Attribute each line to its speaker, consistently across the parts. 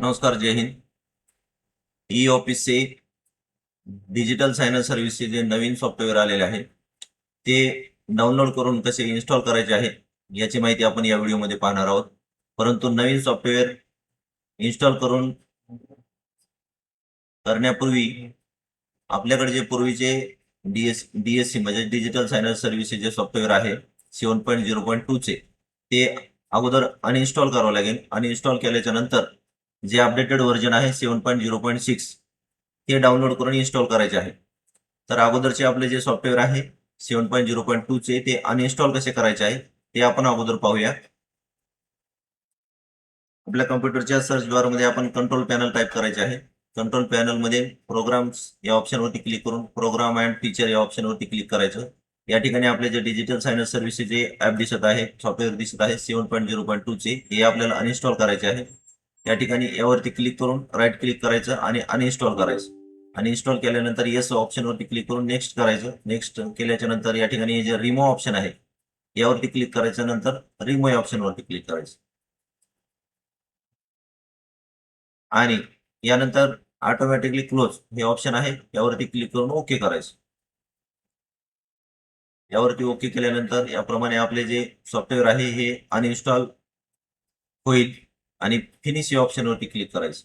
Speaker 1: नमस्कार, जय हिंद. ई ऑफिसचे डिजिटल सायनर सर्व्हिसचे जे नवीन सॉफ्टवेअर आलेले आहे ते डाउनलोड करून कसे इन्स्टॉल करायचे आहे याची माहिती आपण या व्हिडिओमध्ये पाहणार आहोत. परंतु नवीन सॉफ्टवेअर इन्स्टॉल करून करण्यापूर्वी आपल्याकडे जे पूर्वीचे डीएससी म्हणजे डिजिटल सायनर सर्व्हिसेस जे सॉफ्टवेअर आहे 7.0.2 चे ते अगोदर अनइन्स्टॉल करावं लागेल. अनइन्स्टॉल केल्याच्या नंतर जे अपडेटेड व्हर्जन आहे 7.0.6 ते डाउनलोड करून इन्स्टॉल करायचे आहे. तर अगोदरचे आपले जे सॉफ्टवेअर आहे 7.0.2 चे ते अनइन्स्टॉल कसे करायचे आहे ते आपण अगोदर पाहूया. आपल्या कॉम्प्युटरच्या सर्च बारमध्ये आपण कंट्रोल पॅनल टाईप करायचे आहे. कंट्रोल पॅनलमध्ये प्रोग्राम्स या ऑप्शनवरती क्लिक करून प्रोग्राम अँड फीचर या ऑप्शनवरती क्लिक करायचं. या ठिकाणी आपले जे डिजिटल सायनर सर्व्हिसेस जे ॲप दिसत आहे, सॉफ्टवेअर दिसत आहे 7.0.2 चे हे आपल्याला अनइन्स्टॉल करायचे आहे. या ठिकाणी यावरती क्लिक करून राईट क्लिक करायचं आणि अनइन्स्टॉल करायचं. अनइन्स्टॉल केल्यानंतर येस ऑप्शनवरती क्लिक करून नेक्स्ट करायचं. नेक्स्ट केल्याच्या नंतर या ठिकाणी जे रिमूव्ह ऑप्शन आहे यावरती क्लिक करायचं, नंतर रिमूव्ह या ऑप्शनवरती क्लिक करायचं आणि यानंतर ऑटोमॅटिकली क्लोज हे ऑप्शन आहे यावरती क्लिक करून ओके करायचं. यावरती ओके केल्यानंतर याप्रमाणे आपले जे सॉफ्टवेअर आहे हे अनइन्स्टॉल होईल आणि फिनिश या ऑप्शनवरती क्लिक करायचं.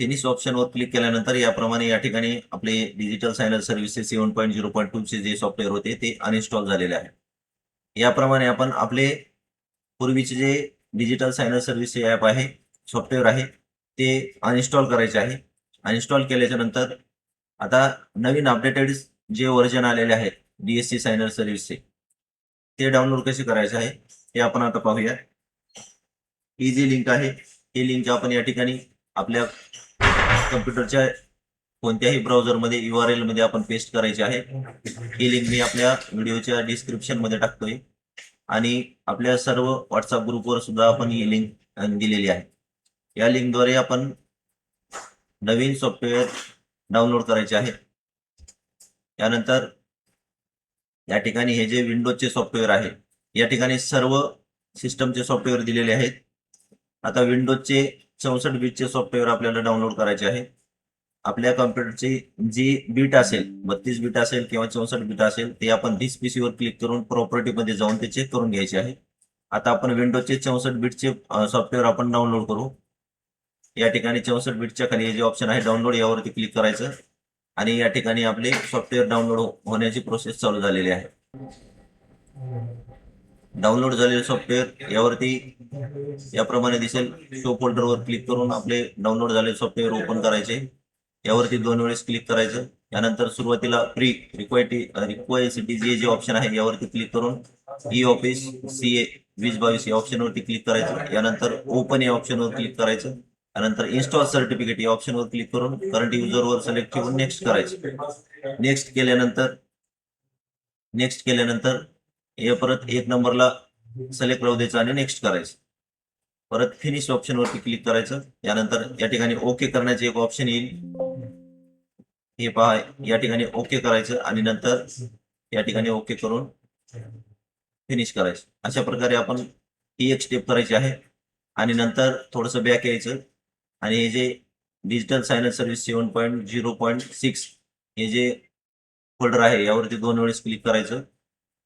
Speaker 1: फिनिश ऑप्शनवर क्लिक केल्यानंतर याप्रमाणे या ठिकाणी आपले डिजिटल सायनर सर्व्हिसेस 7.0.2 चे जे सॉफ्टवेअर होते ते अनइन्स्टॉल झालेले आहे. याप्रमाणे आपण आपले पूर्वीचे जे डिजिटल सायनर सर्व्हिस ॲप आहे, सॉफ्टवेअर आहे ते अनइन्स्टॉल करायचे आहे. अनइन्स्टॉल केल्याच्या नंतर आता नवीन अपडेटेड जे व्हर्जन आलेले आहेत डीएससी सायनर सर्व्हिसचे ते डाउनलोड कसे करायचे आहे ते आपण आता पाहूया. ही जी लिंक आहे ही लिंक आपण या ठिकाणी आपल्या कम्प्युटरच्या कोणत्याही ब्राउझरमध्ये URL मध्ये आपण पेस्ट करायची आहे. ही लिंक मी आपल्या व्हिडिओच्या डिस्क्रिप्शन मध्ये टाकतोय आणि आपल्या सर्व व्हॉट्सअप ग्रुपवर सुद्धा आपण ही लिंक दिलेली आहे. या लिंकद्वारे आपण नवीन सॉफ्टवेअर डाउनलोड करायचे आहे. त्यानंतर या ठिकाणी हे जे विंडोजचे सॉफ्टवेअर आहे या ठिकाणी सर्व सिस्टमचे सॉफ्टवेअर दिलेले आहेत. आता विंडोजचे 64 बिटचे सॉफ्टवेअर आपल्याला डाउनलोड करायचे आहे. आपल्या कॉम्प्युटरची जी बीट असेल 32 बीट असेल किंवा 64 बीट असेल ते आपण धिस पीसीवर क्लिक करून प्रॉपर्टीमध्ये जाऊन ते चेक करून घ्यायचे आहे. आता आपण विंडोजचे 64 बिटचे सॉफ्टवेअर आपण डाउनलोड करू. या ठिकाणी 64 बिटच्या खाली जे ऑप्शन आहे डाउनलोड यावरती क्लिक करायचं आणि या ठिकाणी आपले सॉफ्टवेअर डाउनलोड होण्याची प्रोसेस चालू झालेली आहे. डाउनलोड झालेले सॉफ्टवेअर यावरती याप्रमाणे दिसेल. शो फोल्डरवर क्लिक करून आपले डाउनलोड झालेले सॉफ्टवेअर ओपन करायचे. यावरती 2 वेळेस क्लिक करायचं. यानंतर सुरुवातीला फ्री रिक्वायसिटी जे ऑप्शन आहे यावरती क्लिक करून ई ऑफिस CA 2022 या ऑप्शनवरती क्लिक करायचं. यानंतर ओपन या ऑप्शनवर क्लिक करायचं. त्यानंतर इन्स्टॉल सर्टिफिकेट या ऑप्शनवर क्लिक करून करंट युजरवर सिलेक्ट करून नेक्स्ट करायचं. नेक्स्ट केल्यानंतर हे परत 1 नंबरला सिलेक्ट राहू द्यायचं आणि नेक्स्ट करायचं. परत फिनिश ऑप्शनवरती क्लिक करायचं. यानंतर या ठिकाणी ओके करण्याचे एक ऑप्शन येईल. हे पहा या ठिकाणी ओके करायचं आणि नंतर या ठिकाणी ओके करून फिनिश करायचं. अशा प्रकारे आपण ही एक स्टेप करायची आहे आणि नंतर थोडंसं बॅक यायचं आणि हे जे डिजिटल सायनर सर्व्हिस 7.0.6 हे जे फोल्डर आहे यावरती 2 वेळेस क्लिक करायचं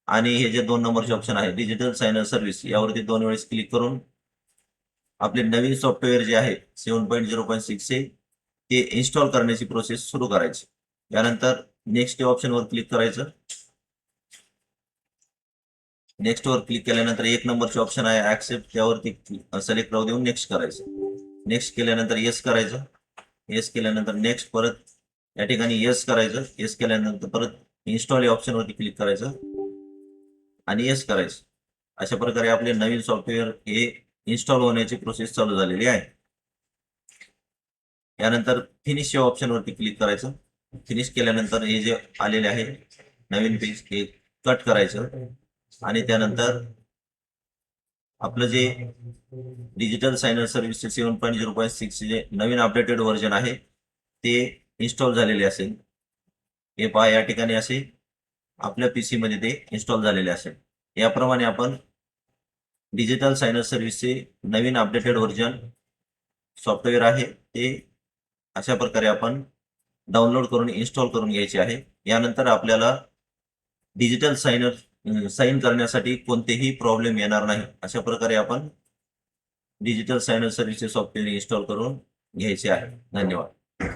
Speaker 1: आणि हे जे 2 नंबरचे ऑप्शन आहे डिजिटल सायनर सर्व्हिस यावरती 2 वेळेस क्लिक करून आपले नवीन सॉफ्टवेअर जे आहे 7.0.6 चे ते इन्स्टॉल करण्याची प्रोसेस सुरू करायची. यानंतर नेक्स्ट या ऑप्शनवर क्लिक करायचं. नेक्स्टवर क्लिक केल्यानंतर 1 नंबरचे ऑप्शन आहे ऍक्सेप्ट त्यावरती सिलेक्ट राहू देऊन नेक्स्ट करायचं. नेक्स्ट केल्यानंतर येस करायचं. येस केल्यानंतर नेक्स्ट परत या ठिकाणी येस करायचं. येस केल्यानंतर परत इन्स्टॉल या ऑप्शनवरती क्लिक करायचं आणि येस करायचं. अशा प्रकारे आपले नवीन सॉफ्टवेअर हे इन्स्टॉल होण्याची प्रोसेस चालू झालेली आहे. यानंतर फिनिश या ऑप्शनवरती क्लिक करायचं. फिनिश केल्यानंतर हे जे आलेले आहे नवीन पेज हे कट करायचं आणि त्यानंतर आपलं जे डिजिटल सायनर सर्व्हिस 7.0.6 जे नवीन अपडेटेड व्हर्जन आहे ते इन्स्टॉल झालेले असेल. हे पहा या ठिकाणी असे आपल्या PC मध्ये ते इन्स्टॉल झालेले असेल. याप्रमाणे आपण डिजिटल सायनर सर्व्हिसचे नवीन अपडेटेड व्हर्जन सॉफ्टवेअर आहे ते अशा प्रकारे आपण डाउनलोड करून इन्स्टॉल करून घ्यायचे आहे. यानंतर आपल्याला डिजिटल साइन करण्यासाठी कोणतेही प्रॉब्लेम येणार नाही. अशा प्रकारे आपण डिजिटल सायनर सर्व्हिसेस सॉफ्टवेअर इन्स्टॉल करून घ्यायचे आहे. धन्यवाद.